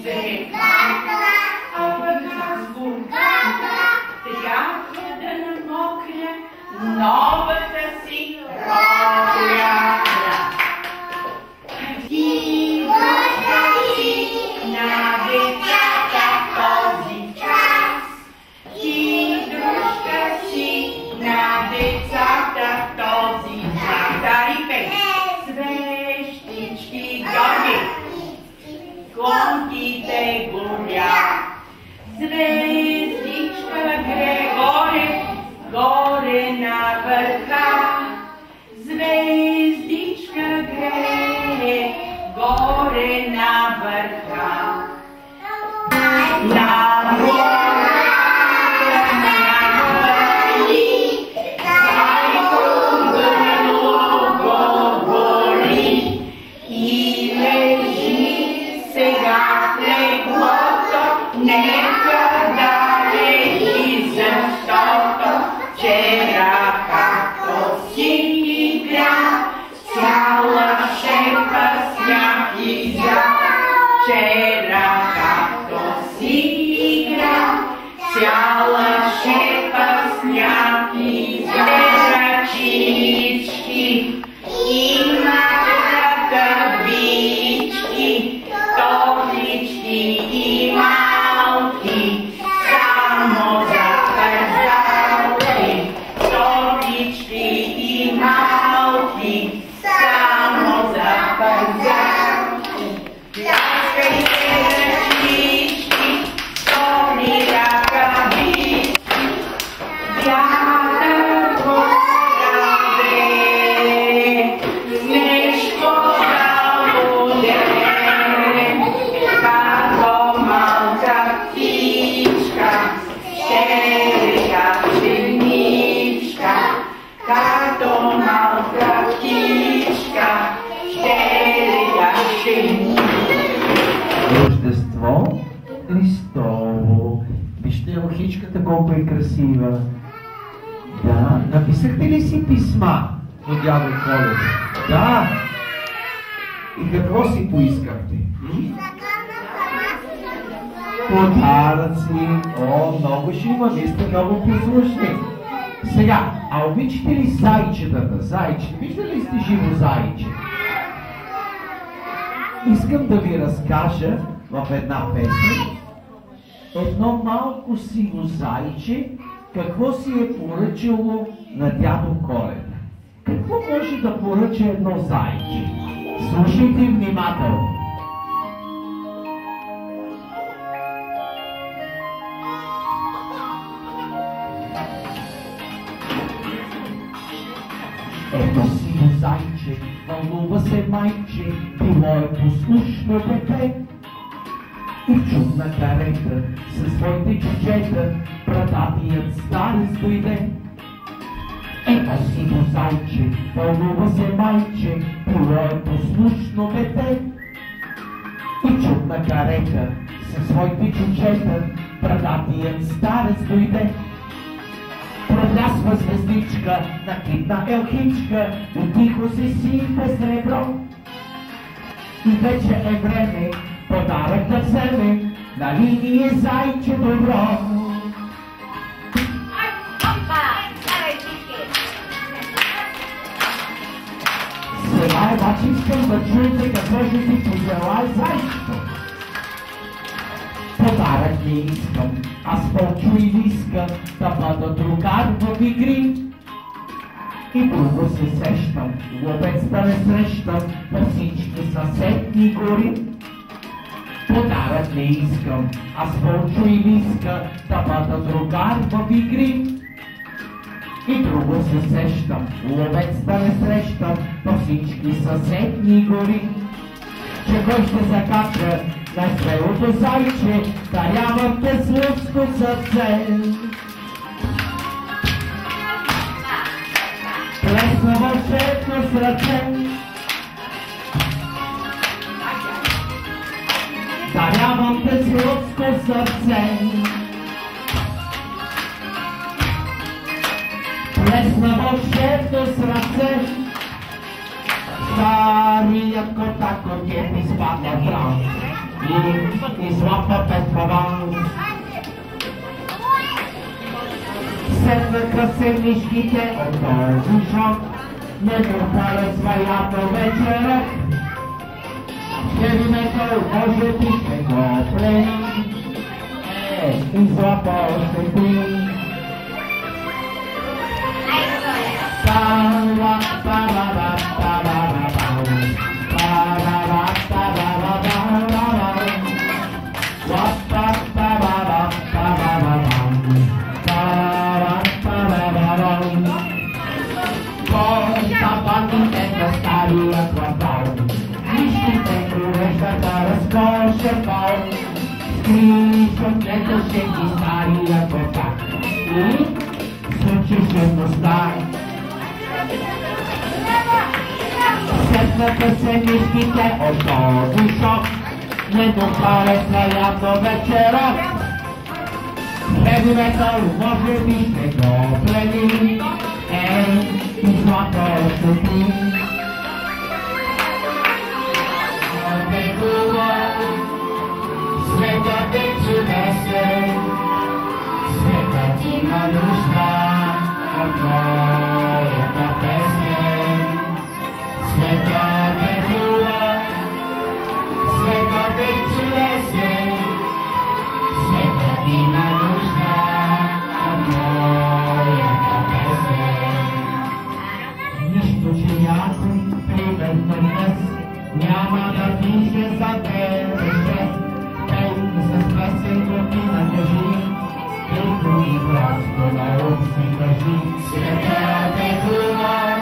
се, а пък звук, трябва да намокне новата си роля. Ти възрази на децата този час, ти дружка си на децата този час. Дари пей! Свещички гони, конките горят, звездичка гре горе, горе на върха. Звездичка гре горе на върха. На гората някъли, зайчо говори и лежи сега в леглото, нека да лежи, защото вчера както си игра, цяла шепа сняг изя. Вчера както си игра, цяла шепа сняг изя. Ръчички има ръкавички, топички и малки, само за пързалки. Топички и малки, само за пързалки. Пляскайте ръчички, стони ръкавички, вятър поздраве, снежко залуде, като малка птичка, щеря пшеничка, като малка птичка, щеря пшеничка. Рождество Христово. Вижте лохичката колко е красива. Да, написахте ли си писма до дядо Коледа? Да. И какво си поискахте? Подаръци. О, много ще има, вие сте много послушни. Сега, а обичате ли зайчетата? Зайче, виждали ли сте живо зайче? Искам да ви разкажа в една песен едно малко сиво зайче какво си е поръчало на дядо Коледа. Какво може да поръча едно зайче? Слушайте внимателно. Ето сиво зайче, вълнува се майче, било е послушно дете. И в чудна карета със своите чучета брадатият старец дойде. Ето сиво зайче, вълнува се майче, било е послушно дете. И в чудна карета със своите чучета брадатият старец дойде. Проблясва звездичка, накидна елхичка, и тихо се сипе сребро. И вече е време подарък да вземе, нали ни е зайче добро. Сега обаче искам да чуете какво ще ти пожелай зайчето. Подарък не искам, аз по-чуй иска да бъда другар в игри. И друго се сещам, ловец да не срещам по всички съседни гори. Подарък не искам, аз по-чуй иска да бъда другар в игри. И друго се сещам, ловец да не срещам по всички съседни гори. Че кой ще закача най-смелото зайче, дарявам те с людско сърце. Плесна вълшебно с ръце, дарявам те с людско сърце. Плесна вълшебно с ръце, старият котакот е изпадна в транс. и излапа петрован. Седнаха се мишките от този шок, не пропалят своята вечера. Heavy metal, може би ще го плени, излапа още ти. Сетнаха се мишките от този шок, не допалят своята вечера. Heavy metal, може би ще го плени, излапа още ти. Светът е чудесен, светът има нужда от твоята песен. Светът е хубав, светът е чудесен, светът има нужда от твоята песен. Нищо, че някой, примерно днес, няма да пише за тебе шест. С песен година кажи, тихо и просто на ум си кажи. Светът е хубав,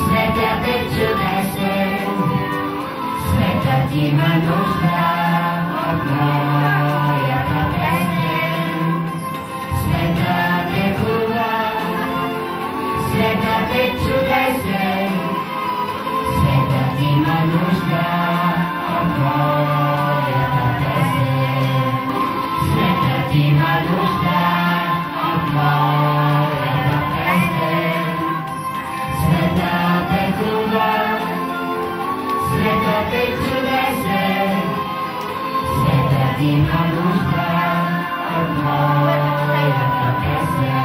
светът е чудесен, светът има нужда от моята песен. Светът е хубав, светът е чудесен, светът има нужда от моята песен. Светът има нужда от моята песен. Светът е хубав, светът е чудесен, светът има нужда от моята песен.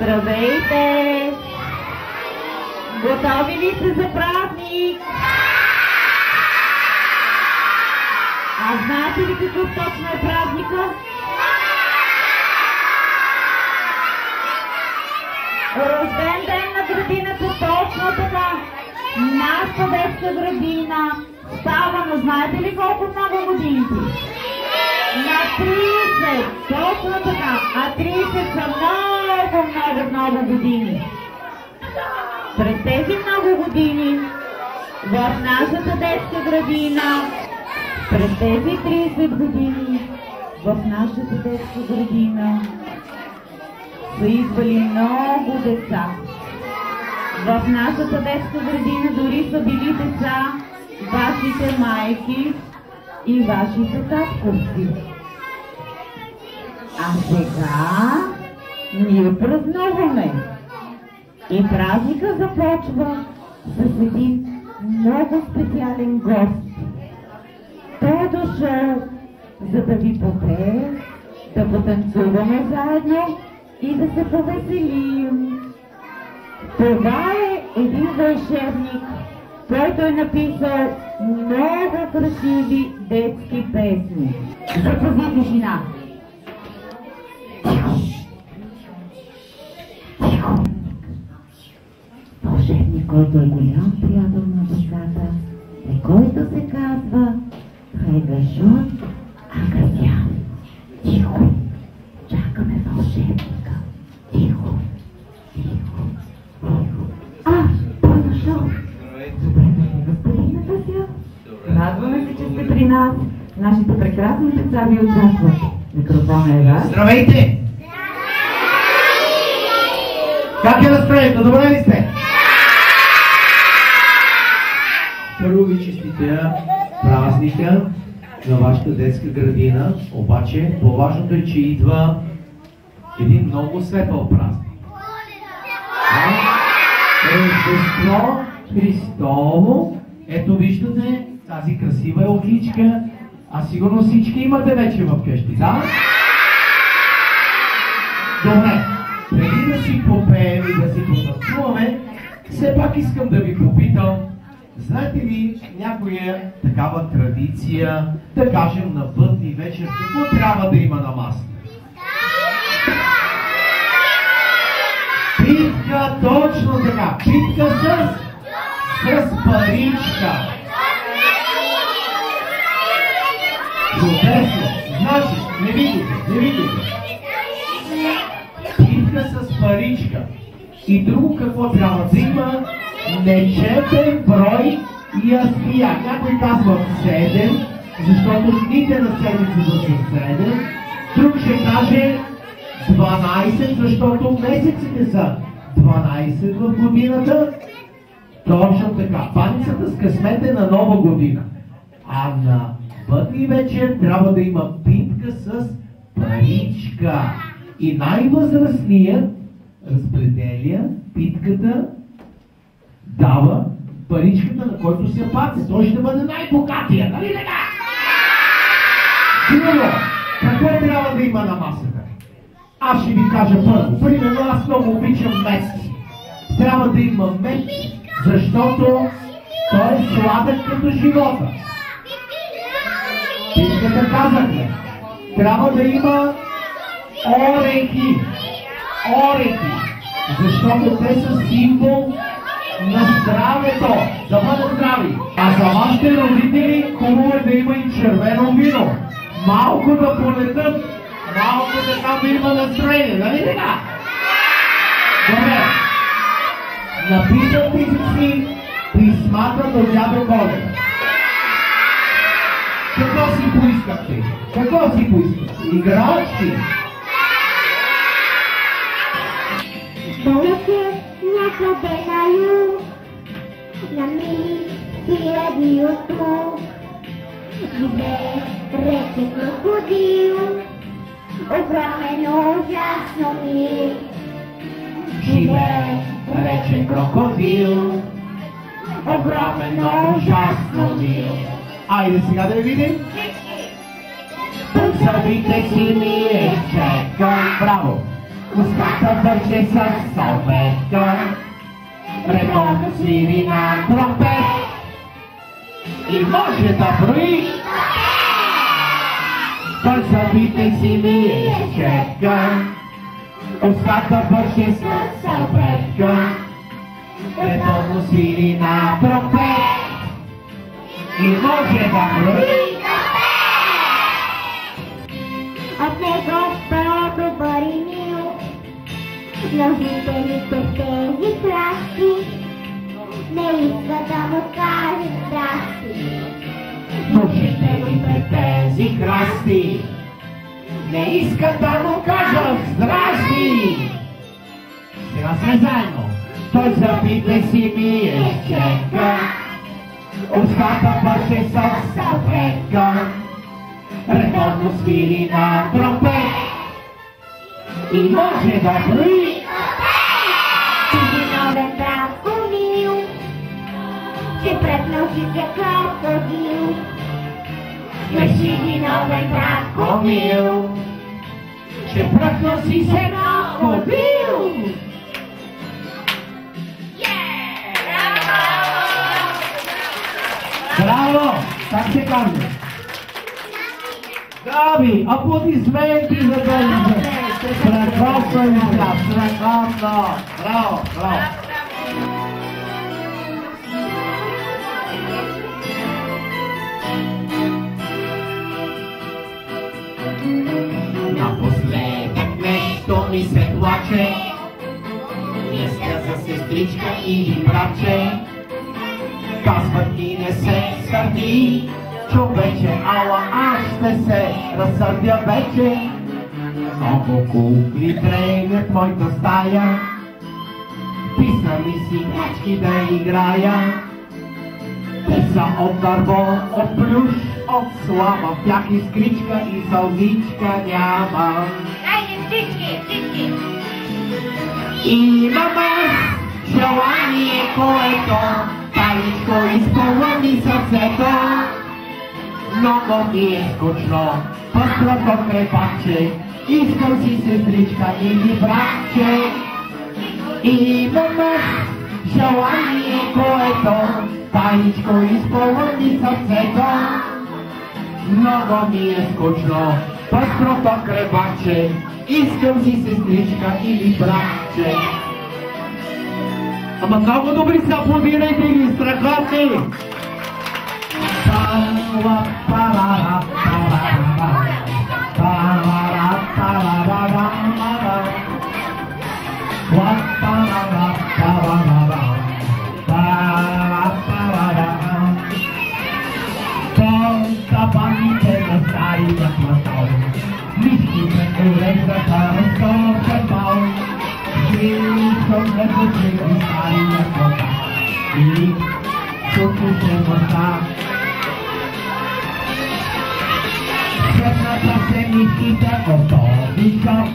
Здравейте! Готови ли сте за празник? А знаете ли какъв точно е празника? Рожден ден на градината, точно така! Нашата детска градина става на знаете ли колко много годинки? На 30! Точно така! А 30 са много години. През тези много години в нашата детска градина, през тези 30 години в нашата детска градина са идвали много деца. В нашата детска градина дори са били деца, вашите майки и вашите татковци. А сега ние празнуваме. И празника започва с един много специален гост. Той е дошъл, за да ви попее, да потанцуваме заедно и да се повеселим. Това е един вълшебник, който е написал много красиви детски песни. Запази тишина! Вълшебник, който е голям приятел на децата и който се казва Хайгашон Агасян. Тихо! Чакаме вълшебника. Тихо! Тихо! Тихо! Той е дошъл! Здравейте, господин Агасян! Радваме се, че сте при нас. Нашите прекрасни деца ви очакват. Микрофонът е ваш. Здравейте! Как е настроението? Добре ли сте? Първо ви честитя празника на вашата детска градина, обаче по-важното е, че идва един много светъл празник. Рождество Христово. Ето виждате тази красива елкичка, а сигурно всички имате вече в къщи, да? Добре, преди да си попеем и да си потанцуваме, все пак искам да ви попитам, знаете ли някоя такава традиция, да кажем на бъдни вечер, какво трябва да има на масата? Питка, точно така, питка с паричка. Чудесно, значи, не видите. Питка с паричка. И друго какво трябва да има? Нечетен брой ястия. Някой казва 7, защото дните на седмицата са 7. Друг ще каже 12, защото месеците са 12 в годината. Точно така. Паницата с късмет е на нова година. А на бъдни вечер трябва да има питка с паричка. И най-възрастният разпределя питката, дава паричката, на който се паце. Той ще бъде най-богатия, нали така? Сигурно, какво трябва да има на масата? Аз ще ви кажа първо. Примерно, аз много обичам мед. Трябва да има мед, защото той е сладък като живота. Питката казахме. Трябва да има орехи. Защото те са символ на здравето, да бъдат здрави. А за вашите родители хубаво е да има и червено вино. Малко да полетат, малко така да има настроение, нали така? Добре. Написал си писмата до дядо Коледа. Какво си поискахте? Играчки? Далече някъде на юг, на мили хиляди от живее рече крокодил, огромено ужасно ми. Живее рече крокодил, огромено ужасно ми. Айде сега да видим. Зъбите си ми е чекам, браво! Устата върче с салфетка, редовно свири на тромпет и може да брои. Той зъбите си ми е чекам, устата върче с салфетка, редовно свири на тромпет и може да брои. От него по-добър и мил, но жителите тези красти не искат да му кажат здрасти. Но жителите тези красти не искат да му кажат здрасти. Сега сме заедно. Той запитай си ми е чека, устата пъче със съвека, редовно свири на тромпет и може да брои. Новен драконил, че препнал си се крокодил. Си новен драконил, че пръкнал си се крокодил. Браво! Как се казва? Габи, аплодисменти за Белица! Страхотно изглед, страхотно! Браво, браво! Напоследък нещо ми се плаче, мисля за сестричка или братче. Казват и не се сърди, човече, ала аз ще се разсърдя вече. Много кукли тренят в моята стая, писали си качки да играя. Те са от дърво, от плюш, от слама, в тях искричка и сълзичка няма. Имам аз желание, което таличко изпълни сърцето. Много ми е скучно, пъстрото крепаче, искам си сестричка или братче. Имам аз желание, което таличко изпълни сърцето. Много ми е скучно, пъстрото крепаче, искам си сестричка или братче. Ама много добри са, аплодирайте ги, страхотни! Табаните на стария платон, листите урезаха разколка бал, живишом не почеви стария платон и чуките мъста. Светната се мислите от този шок,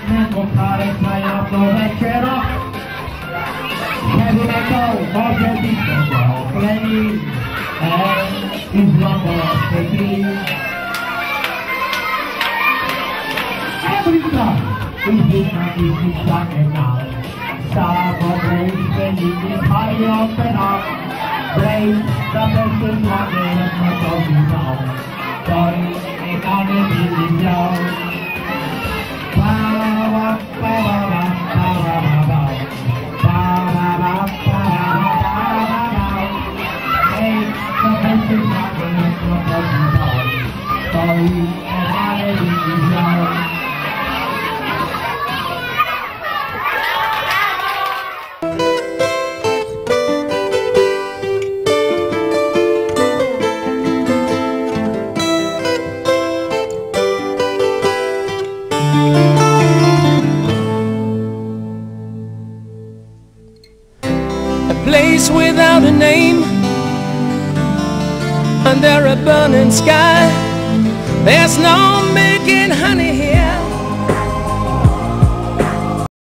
не го хареса явно вечера. Heavy metal, може би сте го плени, излъпа се гри. Еврита, излизна и си една, само Брейн ще ни изхари от една. Брейн да беше слагенът на този зал, той една не би видял. Пара, пара, пара, пара, пара, пара, пара, ей, да беше слагенът на този зал, той една не би видял. Place without a name, under a burning sky. There's no making honey here.